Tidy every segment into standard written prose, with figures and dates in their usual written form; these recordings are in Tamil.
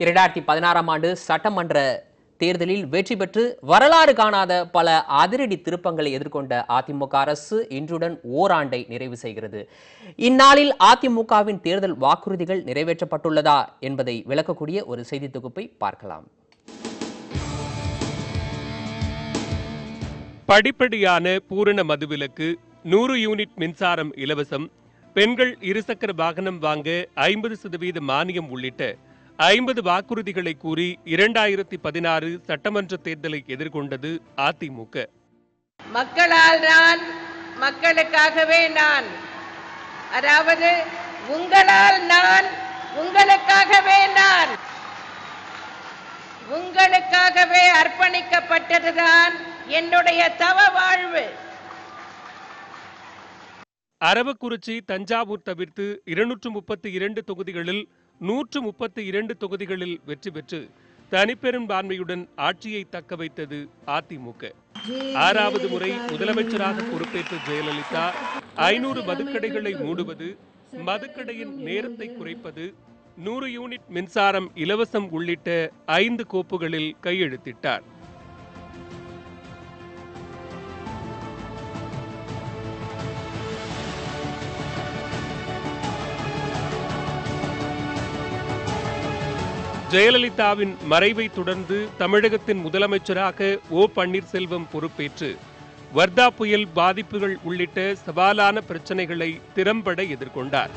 2016ஆம் ஆண்டு சட்டமன்ற தேர்தலில் வெற்றி பெற்று வரலாறு காணாத பல அதிரடி திருப்பங்களை எதிர்கொண்ட அதிமுக அரசு இன்றுடன் ஓராண்டை நிறைவு செய்கிறது. இந்நாளில் அதிமுகவின் தேர்தல் வாக்குறுதிகள் நிறைவேற்றப்பட்டுள்ளதா என்பதை விளக்கக்கூடிய ஒரு செய்தி தொகுப்பை பார்க்கலாம். படிப்படியான பூரண மதுவிலக்கு, 100 யூனிட் மின்சாரம் இலவசம், பெண்கள் இருசக்கர வாகனம் வாங்க 50% மானியம் உள்ளிட்ட 50 வாக்குறுதிகளை கூறி 2016 சட்டமன்ற தேர்தலை எதிர்கொண்டது அதிமுக. மக்களால் நான், மக்களுக்காகவே நான், அதாவது உங்களால் நான், உங்களுக்காகவே நான், உங்களுக்காகவே அர்ப்பணிக்கப்பட்டதுதான் என்னுடைய தவ வாழ்வு. அரவக்குறிச்சி, தஞ்சாவூர் தவிர்த்து 232 தொகுதிகளில் 132 தொகுதிகளில் வெற்றி பெற்று தனிப்பெரும்பான்மையுடன் ஆட்சியை தக்க வைத்தது அதிமுக. 6வது முறை முதலமைச்சராக பொறுப்பேற்ற ஜெயலலிதா 500 மதுக்கடைகளை மூடுவது, மதுக்கடையின் நேரத்தை குறைப்பது, 100 யூனிட் மின்சாரம் இலவசம் உள்ளிட்ட 5 கோப்புகளில் கையெழுத்திட்டார். ஜெயலலிதாவின் மறைவை தொடர்ந்து தமிழகத்தின் முதலமைச்சராக ஓ பன்னீர்செல்வம் பொறுப்பேற்று வர்தா புயல் பாதிப்புகள் உள்ளிட்ட சவாலான பிரச்சனைகளை திறம்பட எதிர்கொண்டார்.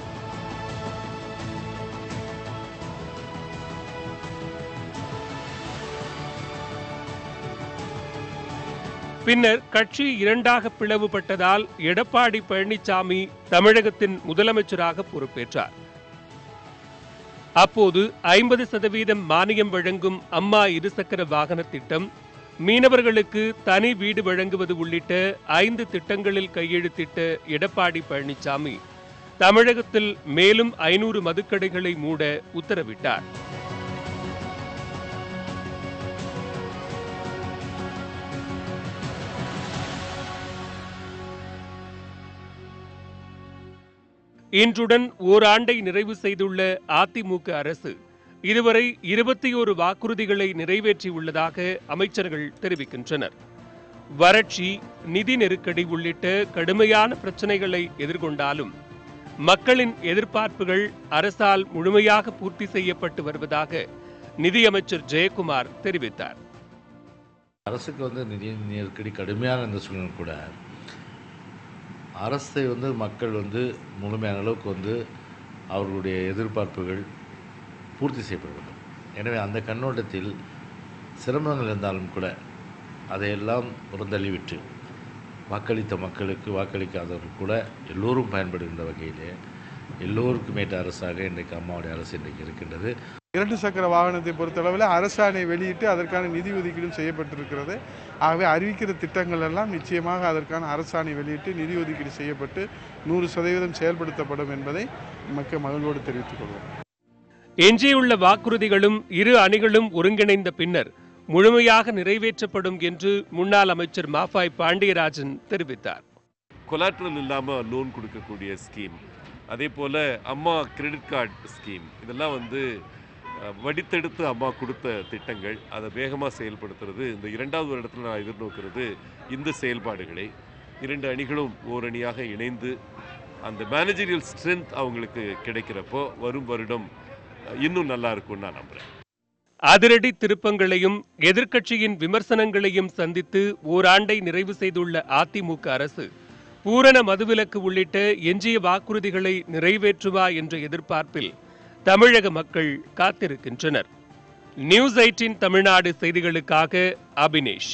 பின்னர் கட்சி இரண்டாக பிளவுபட்டதால் எடப்பாடி பழனிசாமி தமிழகத்தின் முதலமைச்சராக பொறுப்பேற்றார். அப்போது 50% மானியம் வழங்கும் அம்மா இருசக்கர வாகன திட்டம், மீனவர்களுக்கு தனி வீடு வழங்குவது உள்ளிட்ட 5 திட்டங்களில் கையெழுத்திட்ட எடப்பாடி பழனிசாமி தமிழகத்தில் மேலும் 500 மதுக்கடைகளை மூட உத்தரவிட்டார். இன்றுடன் ஓராண்டை நிறைவு செய்துள்ள அதிமுக அரசு இதுவரை 21 வாக்குறுதிகளை நிறைவேற்றியுள்ளதாக அமைச்சர்கள் தெரிவிக்கின்றனர். வறட்சி, நிதி நெருக்கடி உள்ளிட்ட கடுமையான பிரச்சனைகளை எதிர்கொண்டாலும் மக்களின் எதிர்பார்ப்புகள் அரசால் முழுமையாக பூர்த்தி செய்யப்பட்டு வருவதாக நிதியமைச்சர் ஜெயக்குமார் தெரிவித்தார். அரசுக்கு நிதி நெருக்கடி கடுமையாக இருந்த சூழ்நிலை கூட அரசை மக்கள் முழுமையான அளவுக்கு அவர்களுடைய எதிர்பார்ப்புகள் பூர்த்தி செய்யப்பட வேண்டும். எனவே அந்த கண்ணோட்டத்தில் சிரமங்கள் இருந்தாலும் கூட அதையெல்லாம் புறந்தள்ளிவிட்டு வாக்களித்த மக்களுக்கு, வாக்களிக்காதவர்கள் கூட எல்லோரும் பயன்படுகின்ற வகையிலே எல்லோருக்கும் ஏற்ற அரசாக இன்றைக்கு அம்மாவுடைய அரசு இன்றைக்கு இருக்கின்றது. 2 சக்கர வாகனத்தை பொறுத்தளவில் அரசாணை வெளியிட்டு அதற்கான நிதி ஒதுக்கீடும் செய்யப்பட்டிருக்கிறது. ஆகவே அறிவிக்கிற திட்டங்கள் எல்லாம் நிச்சயமாக அதற்கான அரசாணை வெளியிட்டு நிதி ஒதுக்கீடு செய்யப்பட்டு 100% செயல்படுத்தப்படும் என்பதை மக்கள் மகிழ்வோடு தெரிவித்துக் கொள்வோம். எஞ்சியுள்ள வாக்குறுதிகளும் இரு அணிகளும் ஒருங்கிணைந்த பின்னர் முழுமையாக நிறைவேற்றப்படும் என்று முன்னாள் அமைச்சர் மாஃபாய் பாண்டியராஜன் தெரிவித்தார். கொலாட்ரல் இல்லாமல் லோன் கொடுக்கக்கூடிய ஸ்கீம், அதே போல் அம்மா கிரெடிட் கார்டு ஸ்கீம், இதெல்லாம் வடித்தெடுத்து அம்மா கொடுத்த திட்டங்கள். அதை வேகமாக செயல்படுத்துறது இந்த 2வது வருடத்தில் நான் எதிர்நோக்கிறது இந்த செயல்பாடுகளை. 2 அணிகளும் ஓரணியாக இணைந்து அந்த மேனேஜரியல் ஸ்ட்ரென்த் அவங்களுக்கு கிடைக்கிறப்போ வரும் வருடம் இன்னும் நல்லா இருக்கும்னு நான் நம்புறேன். அதிரடி திருப்பங்களையும் எதிர்க்கட்சியின் விமர்சனங்களையும் சந்தித்து ஓராண்டை நிறைவு செய்துள்ள அதிமுக அரசு பூரண மதுவிலக்கு உள்ளிட்ட எஞ்சிய வாக்குறுதிகளை நிறைவேற்றுமா என்ற எதிர்பார்ப்பில் தமிழக மக்கள் காத்திருக்கின்றனர். நியூஸ் 18 தமிழ்நாடு செய்திகளுக்காக அபினேஷ்.